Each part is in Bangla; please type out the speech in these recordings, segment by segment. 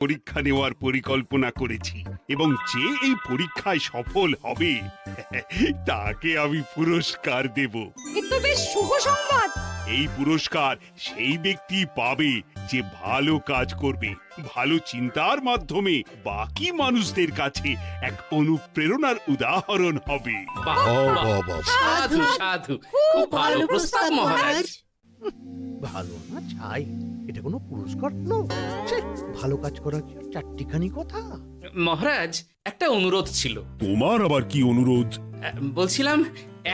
পরীক্ষা নেওয়ার পরিকল্পনা করেছি এবং যে এই পরীক্ষায় সফল হবে তাকে আমি পুরস্কার দেব। এ তো বেশ শুভ সংবাদ। এই পুরস্কার সেই ব্যক্তি পাবে যে ভালো কাজ করবে, ভালো চিন্তার মাধ্যমে বাকি মানুষদের কাছে এক অনুপ্রেরণার উদাহরণ হবে। বাহ, বাহ, সাধু সাধু, খুব ভালো প্রস্তাব মহারাজ। ভালো না ছাই, এটা কোনো পুরস্কার নয়। ছে, ভালো কাজ করা কি আর চারটিখানি কথা? মহারাজ, একটা অনুরোধ ছিল। তোমার আবার কি অনুরোধ? বলছিলাম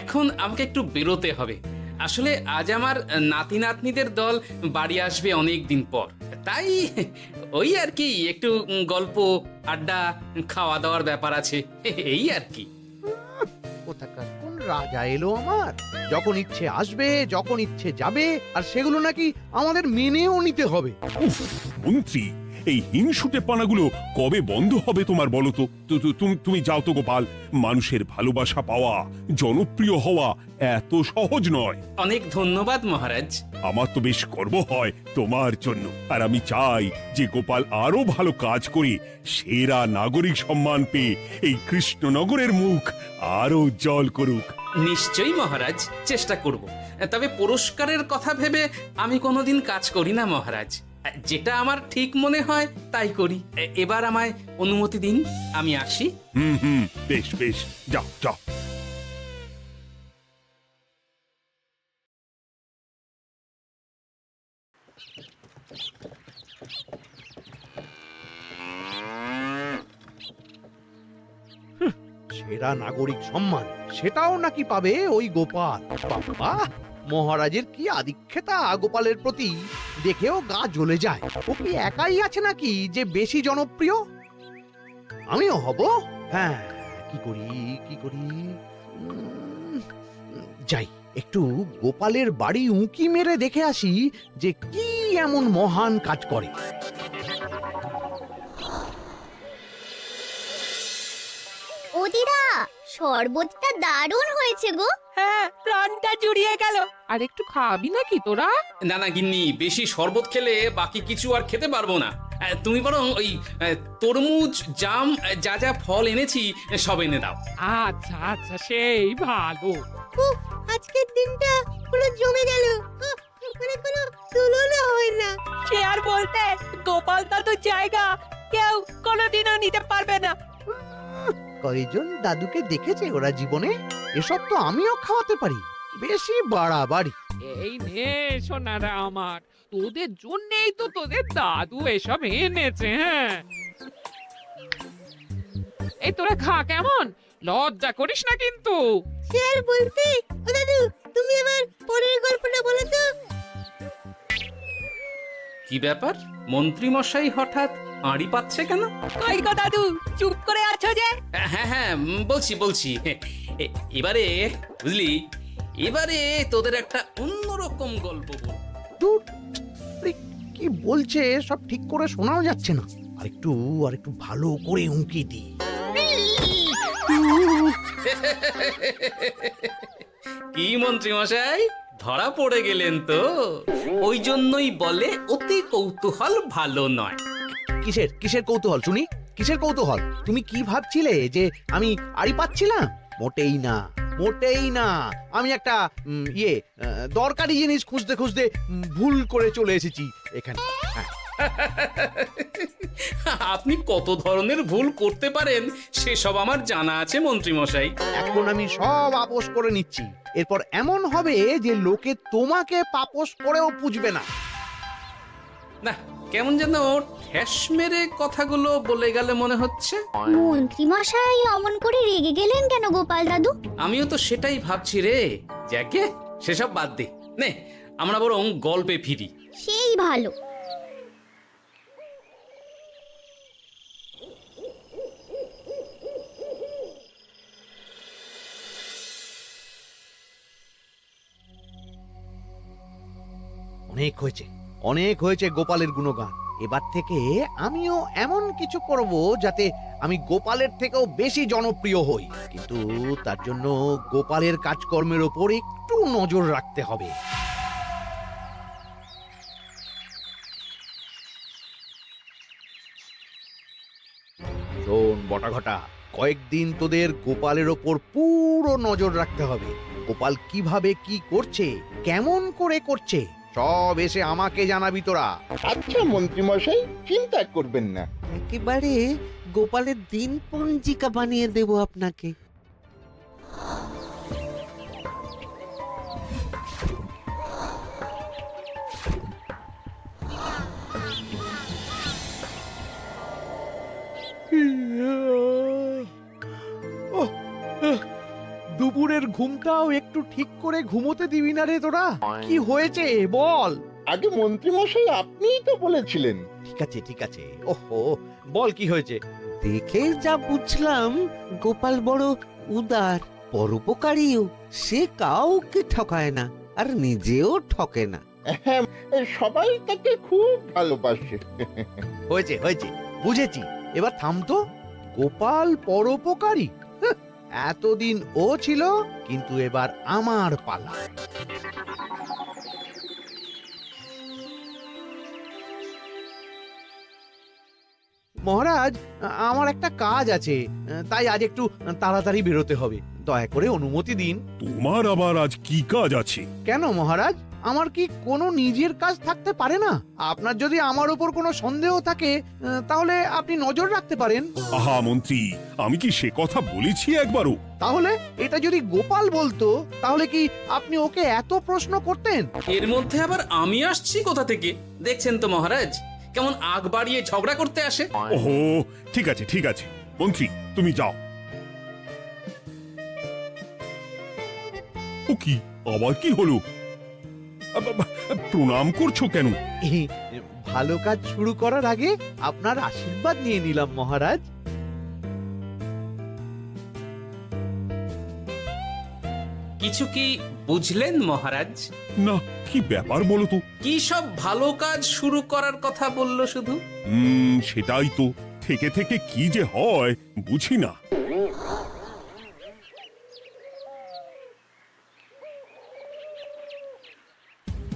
এখন আমাকে একটু বেরোতে হবে। আসলে আজ আমার নাতি নাতনিদের দল বাড়ি আসবে অনেক দিন পর, তাই ওই আর কি একটু গল্প আড্ডা খাওয়া দাওয়ার ব্যাপার আছে, এই আর কি। কোথাকার কোন রাজা এলো আমার? যখন ইচ্ছে আসবে, যখন ইচ্ছে যাবে, আর সেগুলো নাকি আমাদের মেনেও নিতে হবে। উফ, মন্ত্রী, এই হিংসুটে পানাগুলো কবে বন্ধ হবে তোমার বলো তো? তুমি যাও তো গোপাল। মানুষের ভালোবাসা পাওয়া, জনপ্রিয় হওয়া এত সহজ নয়। অনেক ধন্যবাদ মহারাজ। আমার তো বেশ গর্ব হয় তোমার জন্য, আর আমি চাই যে গোপাল আরো ভালো কাজ করে সেরা নাগরিক সম্মান পেয়ে এই কৃষ্ণনগরের মুখ আরো উজ্জ্বল করুক। নিশ্চয়ই মহারাজ, চেষ্টা করব। তবে পুরস্কারের কথা ভেবে আমি কোনোদিন কাজ করি না মহারাজ। যেটা আমার ঠিক মনে হয় তাই করি। এবার আমায় অনুমতি দিন, আমি আসি। হুম, বেশ বেশ, যাও যাও। সেরা নাগরিক সম্মান সেটাও নাকি পাবে ওই গোপাল? বাবা, মহারাজের কি আদিক্ষেতা গোপালের প্রতি, দেখেও গা জ্বলে যায়। ও কি একাই আছে নাকি যে বেশি জনপ্রিয়? আমিও হব। হ্যাঁ, কি করি? যাই, একটু গোপালের বাড়ি উঁকি মেরে দেখে আসি যে কি এমন মহান কাজ করে। ও দিদা, শরবতটা দারুণ হয়েছে গো। হ্যাঁ, প্রাণটা জুড়িয়ে গেল। আর একটু খাবি নাকি তোরা? না না গিন্নি, বেশি শরবত খেলে বাকি কিছু আর খেতে পারবো না। তুমি বরং ওই তরমুজ, জাম, যা যা ফল এনেছি সব এনে দাও। আচ্ছা আচ্ছা, সেই ভালো। উফ, আজকের দিনটা পুরো জমে গেল। মানে কোনো তুলনা হয় না। সে আর বলতে, গোপাল দাদুর জায়গা কেউ কোনোদিনও নিতে পারবে না। কয়জন দাদুকে দেখেছে ওরা জীবনে? এসব তো আমিও খাওয়াতে পারি। বেশি বাড়াবাড়ি। এই নে সোনারা আমার, তোদের জন্যই তো তোদের দাদু এসব এনেছে। হ্যাঁ, এই তোরা খা, কেমন? লজ্জা করিস না কিন্তু। সে আর বলতে, ও দাদু, তুমি এবার পরের গল্পটা বলো তো। কি ব্যাপার, মন্ত্রী মশাই হঠাৎ আড়ি পাচ্ছে কেন? কই গো দাদু, চুপ করে আছো যে? হ্যাঁ, বলছি। এবারে বুঝলি, এবারে তোদের একটা অন্যরকম গল্প বলবো। দূর, আরে কি বলছে সব ঠিক করে শোনাও যাচ্ছে না। আরেকটু ভালো করে উঁকি দি। কি মন্ত্রী মশাই, ধরা পড়ে গেলেন তো? ওই জন্যই বলে অতি কৌতূহল ভালো নয়। কিসের কৌতূহল শুনি? কিসের কৌতূহল? তুমি কি ভাবছিলে যে আমি আড়ি পাচ্ছিলাম? মোটেই না। আমি একটা দরকারি জিনিস খুঁজতে ভুল করে চলে এসেছি এখানে। হ্যাঁ। আপনি কত ধরনের ভুল করতে পারেন সেসব আমার জানা আছে মন্ত্রী মশাই। এখন আমি সব আপোষ করে নিচ্ছি। এরপর এমন হবে যে লোকে তোমাকে পাপোশ করেও পুজবে না। না, কেমন যেন ঠেস মেরে কথাগুলো বলে গেলে মনে হচ্ছে। মন্ত্রী মশাই অমন করে রেগে গেলেন কেন গোপাল দাদু? আমিও তো সেটাই ভাবছি রে। যাকে সেসব বাদ দে, নে আমরা বরং গল্পে ফিরি। সেই ভালো। অনেক হয়েছে গোপালের গুণগান। এবার থেকে আমিও এমন কিছু করব যাতে আমি গোপালের থেকেও বেশি জনপ্রিয় হই। কিন্তু তার জন্য গোপালের কাজকর্মের ওপর একটু নজর রাখতে হবে। শোন বটাঘটা, কয়েকদিন তোদের গোপালের ওপর পুরো নজর রাখতে হবে। গোপাল কিভাবে কি করছে, কেমন করে করছে, সব এসে আমাকে জানাবি তোরা। আচ্ছা মন্ত্রীমশাই, চিন্তা করবেন না। একেবারে গোপালের দিন পঞ্জিকা বানিয়ে দেব আপনাকে। ওহ, দুপুরের ঘুমটাও একটু ঠিক করে ঘুমোতে দিবি না রে তোরা? কি হয়েছে বল। আগে মন্ত্রীমশাই আপনিই তো বলেছিলেন। ঠিক আছে ঠিক আছে, ওহো বল কি হয়েছে। দেখে যা বুঝলাম গোপাল বড় উদার, পরোপকারীও। সে কাউকে ঠকায় না, আর নিজেও ঠকে না। হ্যাঁ, সবাই তাকে খুব ভালোবাসে। হয়েছে হয়েছে, বুঝেছি। এবার থাম তো। গোপাল পরোপকারী? হাহ, এতদিন ও ছিল, কিন্তু এবার আমার পালা। মহারাজ, আমার একটা কাজ আছে, তাই আজ একটু তাড়াতাড়ি বেরোতে হবে। দয়া করে অনুমতি দিন। তোমার আবার আজ কি কাজ আছে? কেন মহারাজ, আমার কি কোনো নিজের কাজ থাকতে পারে না? আপনার যদি আমার উপর কোনো সন্দেহ থাকে, তাহলে আপনি নজর রাখতে পারেন। আহা মন্ত্রী, আমি কি সে কথা বলেছি একবারও? তাহলে এটা যদি গোপাল বলতো, তাহলে কি আপনি ওকে এত প্রশ্ন করতেন? এর মধ্যে আবার আমি আসছি কোথা থেকে? দেখছেন তো মহারাজ, কেমন আগ বাড়িয়ে ঝগড়া করতে আসে। ওহো, ঠিক আছে ঠিক আছে, মন্ত্রী তুমি যাও। ও কি, আবার কি হলো? প্রণাম করছো কেন? ভালো কাজ শুরু করার আগে আপনার আশীর্বাদ নিয়ে নিলাম মহারাজ। কিছু কি বুঝলেন মহারাজ? না, কি ব্যাপার বলো তো? কি সব ভালো কাজ শুরু করার কথা বললো শুধু? সেটাই তো, থেকে থেকে কি যে হয় বুঝি না।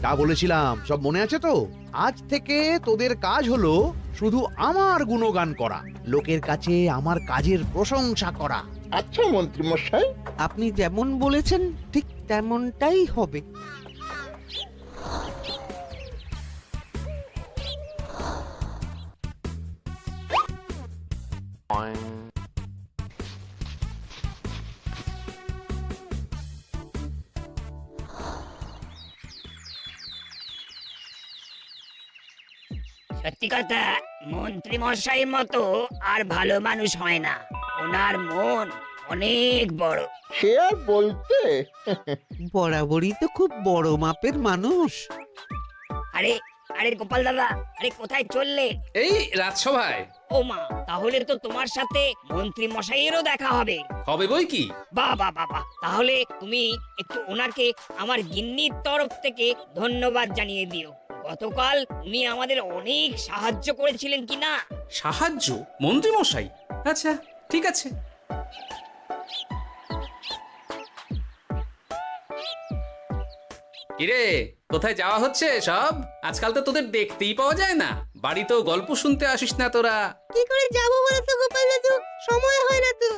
তা বলেছিলাম, সব মনে আছে তো? আজ থেকে তোদের কাজ হলো শুধু আমার গুণগান করা, লোকের কাছে আমার কাজের প্রশংসা করা। আচ্ছা মন্ত্রীমশাই। আপনি যেমন বলেছেন ঠিক তেমনটাই হবে। সত্যি কথা, মন্ত্রী মশাইয়ের মতো আর ভালো মানুষ হয় না। ওনার মন অনেক বড়। সে আর বলতে। বরাবরই তো খুব বড় মাপের মানুষ। আরে আরে গোপাল দাদা, আরে কোথায় চললে? এই রাজসভায়। ও মা, তাহলে তো তোমার সাথে মন্ত্রী মশাইয়েরও দেখা হবে। হবে বই কি? বাহ বাহ বাহ বাহ, তাহলে তুমি একটু ওনাকে আমার গিন্নির তরফ থেকে ধন্যবাদ জানিয়ে দিও। গতকাল উনি আমাদের অনেক সাহায্য করেছিলেন কিনা। সাহায্য? মন্ত্রী মশাই? আচ্ছা ঠিক আছে। কিরে, কোথায় যাওয়া হচ্ছে সব? আজকাল তো তোদের দেখতেই পাওয়া যায় না। বাড়িতেও গল্প শুনতে আসিস না তোরা। কি করে যাবো বলো তো গোপাল দাদু, সময় হয় না তো।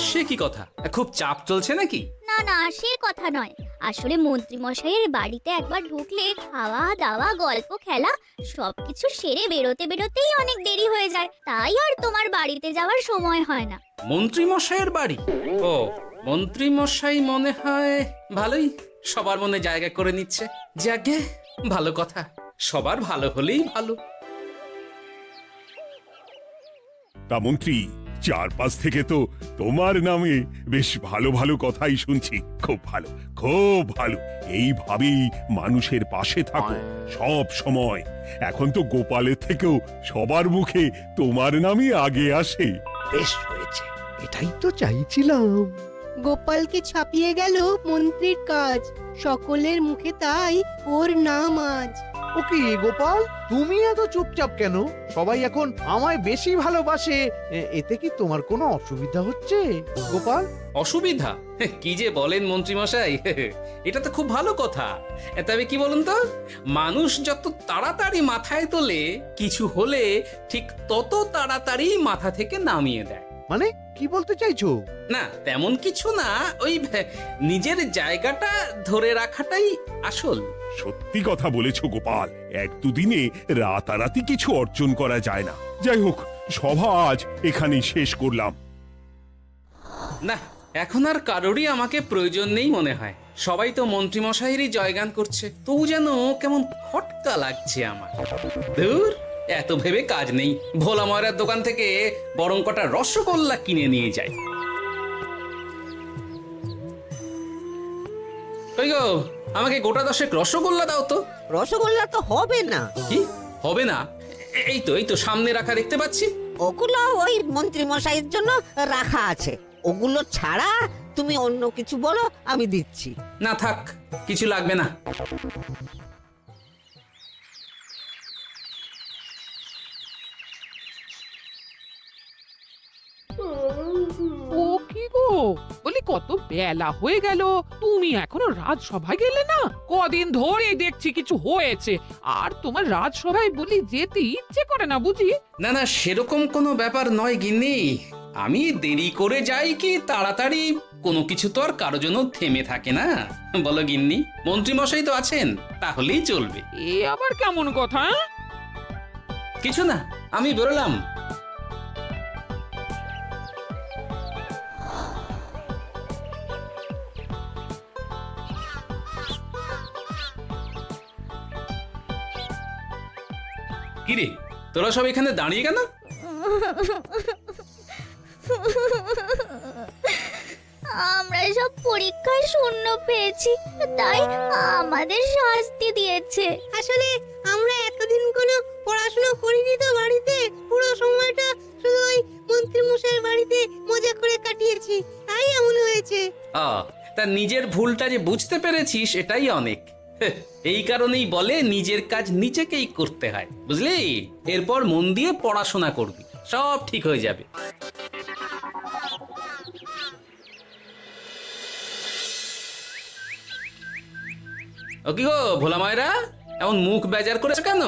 সে কি কথা, খুব চাপ চলছে নাকি? না না, সে কথা নয়। আসলে মন্ত্রী মশাইয়ের বাড়িতে একবার ঢুকলে খাওয়া দাওয়া গল্প খেলা সবকিছু সেরে বেরোতে বেরোতেই অনেক দেরি হয়ে যায়, তাই আর তোমার বাড়িতে যাওয়ার সময় হয় না। মন্ত্রী মশাইয়ের বাড়ি? ও, মন্ত্রী মশাই মনে হয় ভালোই সবার মনে জায়গা করে নিচ্ছে। যাকে ভালো কথা, সবার ভালো হলেই ভালো। তা মন্ত্রী, চারপাশ থেকে তো তোমার নামে বেশ ভালো ভালো কথাই শুনছি। খুব ভালো, খুব ভালো। এইভাবেই মানুষের পাশে থাকো সব সময়। এখন তো গোপালের থেকেও সবার মুখে তোমার নামই আগে আসে। বেশ হয়েছে, এটাই তো চাইছিলাম। গোপালকে ছাপিয়ে গেল মন্ত্রীর কাজ, সকলের মুখে তাই ওর নাম আজ। ও কি গোপাল, তুমি এত চুপচাপ কেন? সবাই এখন আমায় বেশি ভালোবাসে, এতে কি তোমার কোনো অসুবিধা হচ্ছে গোপাল? অসুবিধা? কি যে বলেন মন্ত্রী মশাই, এটা তো খুব ভালো কথা। তবে কি বলুন তো, মানুষ যত তাড়াতাড়ি মাথায় তোলে, কিছু হলে ঠিক তত তাড়াতাড়ি মাথা থেকে নামিয়ে দেয়। মানে কি বলতে চাইছো? না তেমন কিছু না, ওই নিজের জায়গাটা ধরে রাখাটাই আসল। সত্যি কথা বলেছো গোপাল, এক দুদিনে রাতারাতি কিছু অর্জন করা যায় না। যাই হোক, সভা আজ এখানেই শেষ করলাম। না এখন আর কারোরই আমাকে প্রয়োজন নেই মনে হয়। সবাই তো মন্ত্রীমশাইয়েরই জয়গান করছে, তবু যেন কেমন খটকা লাগছে আমার। ধুর, এত ভেবে কাজ নেই, ভোলা ময়রার দোকান থেকে বরং কটা রসগোল্লা কিনে নিয়ে যাই। কই গো, আমাকে গোটা 10 রসগোল্লা দাও তো। রসগোল্লা তো হবে না। কি হবে না? এই তো সামনে রাখা দেখতে পাচ্ছি। ওগুলো ওই মন্ত্রী মশাইয়ের জন্য রাখা আছে। ওগুলো ছাড়া তুমি অন্য কিছু বলো, আমি দিচ্ছি। না থাক, কিছু লাগবে না। ও কি গো, বলি কত বেলা হয়ে গেল, তুমি এখনো রাজসভায় গেলে না? কদিন ধরে দেখছি কিছু হয়েছে, আর তোমার রাজসভায় বলি যেতে ইচ্ছে করে না বুঝি? না না, সেরকম কোনো ব্যাপার নয় গিন্নি। আমি দেরি করে যাই কি তাড়াতাড়ি, কোনো কিছু তো আর কারো জন্য থেমে থাকে না, বলো গিন্নি? মন্ত্রীমশাই তো আছেন, তাহলেই চলবে। এ আবার কেমন কথা? কিছু না, আমি বেরোলাম। কিরে, তোরা সব এখানে দাঁড়িয়ে কেন? আমরা সব পরীক্ষায় শূন্য পেয়েছি, তাই আমাদের শাস্তি দিয়েছে। আসলে আমরা এতদিন কোনো পড়াশোনা করিনি তো বাড়িতে, পুরো সময়টা শুধু ওই মন্ত্রী মশাইয়ের বাড়িতে মজা করে কাটিয়েছি, তাই এমন হয়েছে। তা নিজের ভুলটা যে বুঝতে পেরেছিস এটাই অনেক। এই কারণেই বলে নিজের কাজ নিজেকেই করতে হয়, বুঝলি? এরপর মন দিয়ে পড়াশোনা করবি, সব ঠিক হয়ে যাবে। ও কি গো ভোলা মায়েরা, এমন মুখ বেজার করেছো কেন?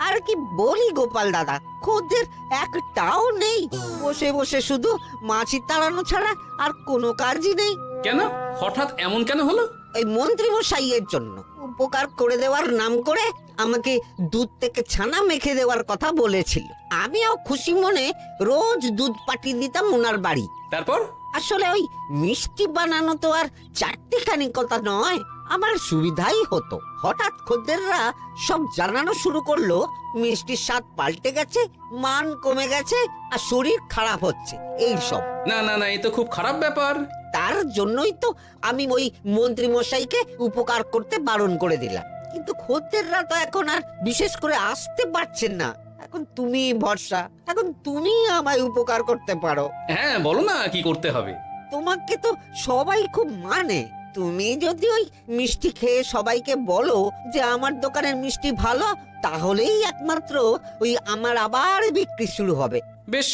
আর কি বলি গোপাল দাদা, খদ্দের একটাও নেই। বসে বসে শুধু মাছি তাড়ানো ছাড়া আর কোনো কাজই নেই। কেন, হঠাৎ এমন কেন হলো? ওই মন্ত্রী মশাইয়ের জন্য উপকার করে দেওয়ার নাম করে আমাকে দুধ থেকে ছানা মেখে দেওয়ার কথা বলেছিল। আমিও খুশি মনে রোজ দুধ পাঠিয়ে দিতাম ওনার বাড়ি। তারপর? আসলে ওই মিষ্টি বানানো তো আর চারটিখানি কথা নয়, আমার সুবিধাই হতো। হঠাৎ খদ্দেররা সব জানানো শুরু করলো মিষ্টির স্বাদ পাল্টে গেছে, মান কমে গেছে, আর শরীর খারাপ হচ্ছে, এই সব। না না না, এ তো খুব খারাপ ব্যাপার। তার জন্যই তো আমি ওই মন্ত্রী মশাইকে উপকার করতে বারণ করে দিলাম। কিন্তু খদ্দেররা তো এখন আর বিশেষ করে আসতে পারছেন না। এখন তুমি ভরসা, এখন তুমি আমায় উপকার করতে পারো। হ্যাঁ বলো না, কি করতে হবে? তোমাকে তো সবাই খুব মানে। তুমি যদি ওই মিষ্টি খেয়ে সবাইকে বলো যে আমার দোকানের মিষ্টি ভালো, তাহলেই একমাত্র ওই আমার আবার বিক্রি শুরু হবে। বেশ।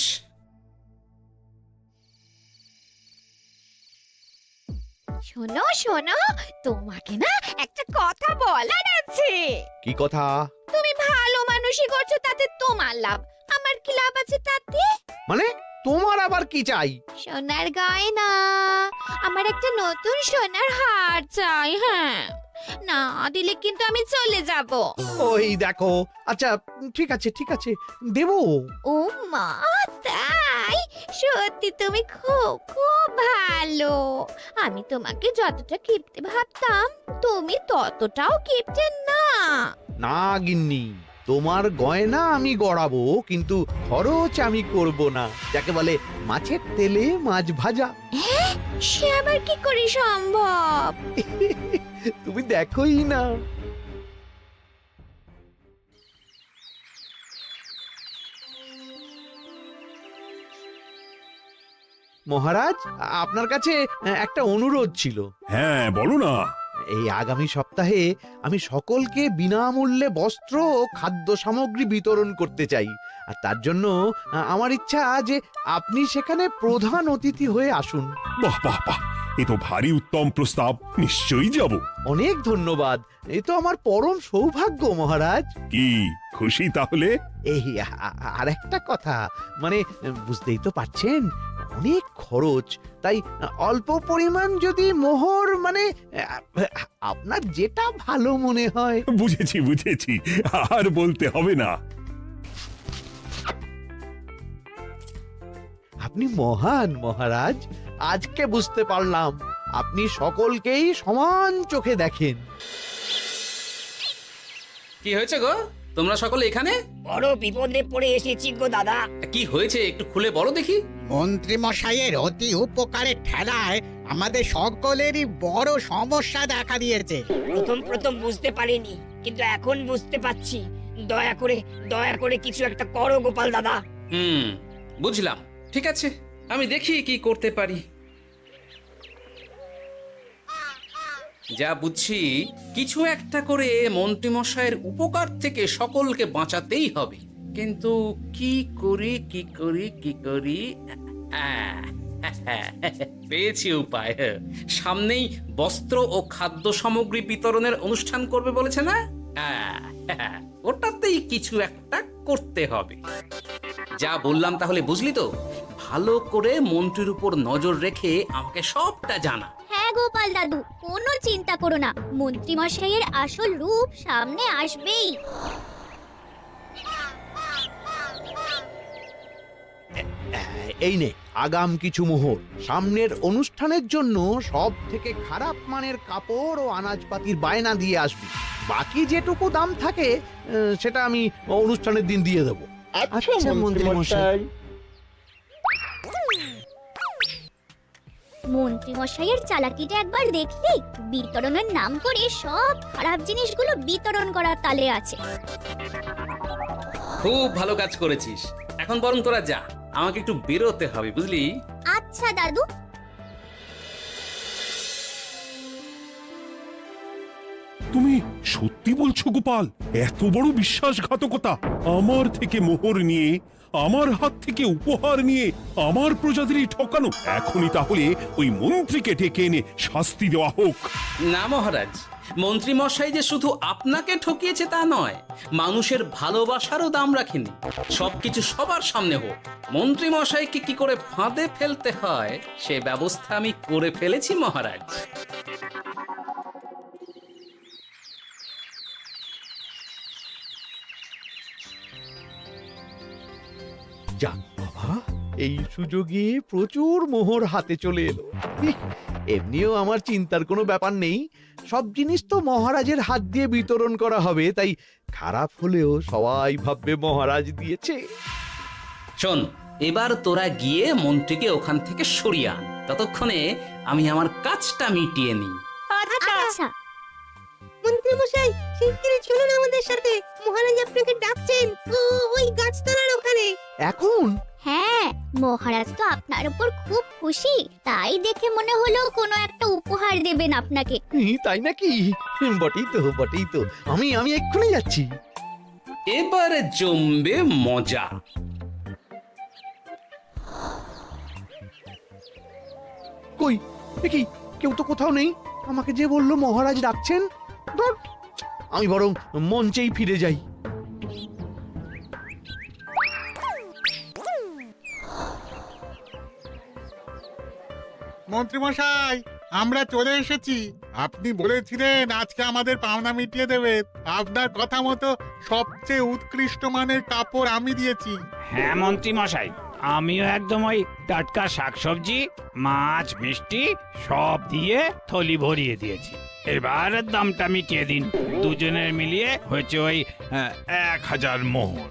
শোনো শোনো, তোমাকে না একটা কথা বলার আছে। কি কথা? তুমি ভালো মানুষই করছো, তাতে তোমার লাভ, আমার কি লাভ আছে তাতে? মানে তোমার আবার কি চাই? সোনার গয়না, আমার একটা নতুন সোনার হার চাই। হ্যাঁ, না দিলে কিন্তু আমি চলে যাব। ওই দেখো, আচ্ছা ঠিক আছে ঠিক আছে, দেবো। ও মা, তাই? সত্যি তুমি খুব খুব ভালো। আমি তোমাকে যতটা কিপটে ভাবতাম, তুমি ততটাও কিপটে না। না গিন্নি, তোমার গয়না আমি গড়াবো, কিন্তু খরচ আমি করব না। যাকে বলে মাছের তেলে মাছ ভাজা। সে আবার কি করে সম্ভব? তুমি দেখোই না। মহারাজ, আপনার কাছে একটা অনুরোধ ছিল। হ্যাঁ বলো না। এই আগামী সপ্তাহে আমি সকলকে বিনামূল্যে বস্ত্র ও খাদ্য সামগ্রী বিতরণ করতে চাই। আর তার জন্য আমার ইচ্ছা যে আপনি সেখানে প্রধান অতিথি হয়ে আসুন। বাহ বাহ বাহ, এ তো ভারী উত্তম প্রস্তাব, নিশ্চয়ই যাব। অনেক ধন্যবাদ, এ তো আমার পরম সৌভাগ্য মহারাজ। কি খুশি তাহলে? এই আর একটা কথা, মানে বুঝতেই তো পারছেন, অনেক খরচ, তাই অল্প পরিমাণ যদি মোহর মানে আপনার যেটা ভালো মনে হয়। বুঝেছি বুঝেছি, আর বলতে হবে না। আপনি মহান মহারাজ, আজকে বুঝতে পারলাম আপনি সকলকেই সমান চোখে দেখেন। কি হয়েছে গো, তোমরা সকলে এখানে? বড় বিপদে পড়ে এসেছি গো দাদা। কি হয়েছে একটু খুলে বলো দেখি। মন্ত্রী মশাইয়ের অতি উপকারের ঠেলায় আমাদের সকলেরই বড় সমস্যা দেখা দিয়েছে। প্রথম বুঝতে পারিনি, কিন্তু এখন বুঝতে পারছি। দয়া করে কিছু একটা করো গোপাল দাদা। বুঝলাম, ঠিক আছে, আমি দেখি কি করতে পারি। যা বুঝছি, কিছু একটা করে মন্ত্রীমশাইয়ের উপকার থেকে সকলকে বাঁচাতেই হবে। কিন্তু কি করি পেয়েছি উপায়। সামনেই বস্ত্র ও খাদ্য সামগ্রী বিতরণের অনুষ্ঠান করবে বলেছে না? ওটাতেই কিছু একটা করতে হবে। যা বললাম তাহলে বুঝলি তো? ভালো করে মন্ত্রীর উপর নজর রেখে আমাকে সবটা জানা। হ্যাঁ গোপাল দাদু, কোনো চিন্তা করো না, মন্ত্রী মশাইয়ের আসল রূপ সামনে আসবেই। এই নে আগাম কিছু মোহর। সামনের অনুষ্ঠানের জন্য সব থেকে খারাপ মানের কাপড় ও আনাজপাতির বায়না দিয়ে আসবি। বাকি যেটুকু দাম থাকে সেটা আমি অনুষ্ঠানের দিন দিয়ে দেবো। আচ্ছা মন্ত্রী মশাই। মন্ত্রী মশাইয়ের চালাকিটা একবার দেখলি? বিতরণের নাম করে সব খারাপ জিনিসগুলো বিতরণ করার তালে আছে। খুব ভালো কাজ করেছিস। এখন বরং তোরা যা, আমাকে একটু বেরোতে হবে, বুঝলি? আচ্ছা দাদু। তুমি সত্যি বলছো গোপাল? এত বড় বিশ্বাসঘাতকতা! আমার থেকে মোহর নিয়ে, আমার হাত থেকে উপহার নিয়ে আমার প্রজাদেরই ঠকানো। এখনই তাহলে ওই মন্ত্রীকে ডেকে এনে শাস্তি দেওয়া হোক। না মহারাজ, মন্ত্রী মশাই যে শুধু আপনাকে ঠকিয়েছে তা নয়, মানুষের ভালোবাসারও দাম রাখেনি। সবকিছু সবার সামনে হোক। মন্ত্রী মশাইকে কি করে ফাঁদে ফেলতে হয় সে ব্যবস্থা আমি করে ফেলেছি মহারাজ। যাক বাবা, এই সুযোগে প্রচুর মোহর হাতে চলে এলো। এমনিও আমার চিন্তার কোনো ব্যাপার নেই, সব জিনিস তো মহারাজের হাত দিয়ে বিতরণ করা হবে, তাই খারাপ হলেও সবাই ভাববে মহারাজ দিয়েছে। শোন, এবার তোরা গিয়ে মন্ত্রীকে ওখান থেকে সরিয়ে আন। ততক্ষণে আমি আমার কাজটা মিটিয়ে নিই। আচ্ছা। মন্ত্রী মশাই, শিগগিরই চলুন আমাদের সাথে। মহারাজ আপনাকে ডাকছেন ওই গাছতলার ওখানে। এখন? হ্যাঁ, মহারাজ তো আপনার উপর খুব খুশি, তাই দেখে মনে হলো কোনো একটা উপহার দেবেন আপনাকে। তাই নাকি? বটেই তো। আমি এক্ষুনি যাচ্ছি। এবারে জমবে মজা। কই দেখি কেউ তো কোথাও নেই। আমাকে যে বললো মহারাজ ডাকছেন, ধুর, আমি বরং মঞ্চেই ফিরে যাই। মন্ত্রী মশাই, আমরা চলে এসেছি। আপনি বলেছিলেন আজকে আমাদের পাওনা মিটিয়ে দেবেন। আপনার কথা মতো সবচেয়ে উৎকৃষ্ট মানের কাপড় আমি দিয়েছি। হ্যাঁ মন্ত্রী মশাই, আমিও একদম ওই টাটকা শাকসবজি, মাছ, মিষ্টি সব দিয়ে থলি ভরিয়ে দিয়েছি। এবার দামটা মিটিয়ে দিন। দুজনের মিলিয়ে হয়েছে ওই 1000 মোহর।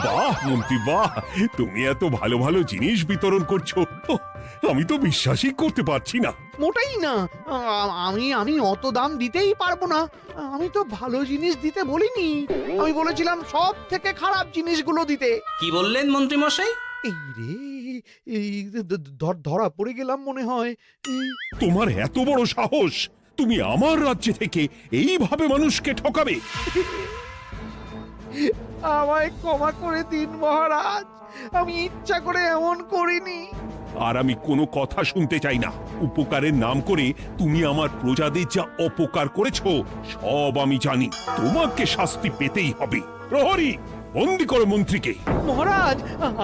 বাহ মন্ত্রী বাহ, তুমি এত ভালো ভালো জিনিস বিতরণ করছো, আমি তো বিশ্বাসই করতে পারছি না। মোটেই না, আমি অত দাম দিতেই পারবো না। আমি তো ভালো জিনিস দিতে বলিনি, আমি বলেছিলাম সব থেকে খারাপ জিনিসগুলো দিতে। কি বললেন মন্ত্রী মশাই? এই রে, এই ধরা পড়ে গেলাম মনে হয়। তোমার এত বড় সাহস, তুমি আমার রাজ্যে থেকে এইভাবে মানুষকে ঠকাবে? আমায় ক্ষমা করে দিন মহারাজ, আমি ইচ্ছা করে এমন করিনি। আর আমি কোনো কথা শুনতে চাই না। উপকারের নাম করে তুমি আমার প্রজাদের যা অপকার করেছো সব আমি জানি। তোমাকে শাস্তি পেতেই হবে। প্রহরী, বন্দি করো মন্ত্রীকে। মহারাজ,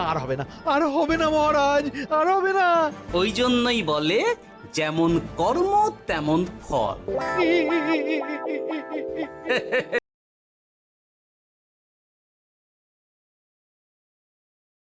আর হবে না, আর হবে না মহারাজ, আর হবে না। ওই জন্যই বলে যেমন কর্ম তেমন ফল।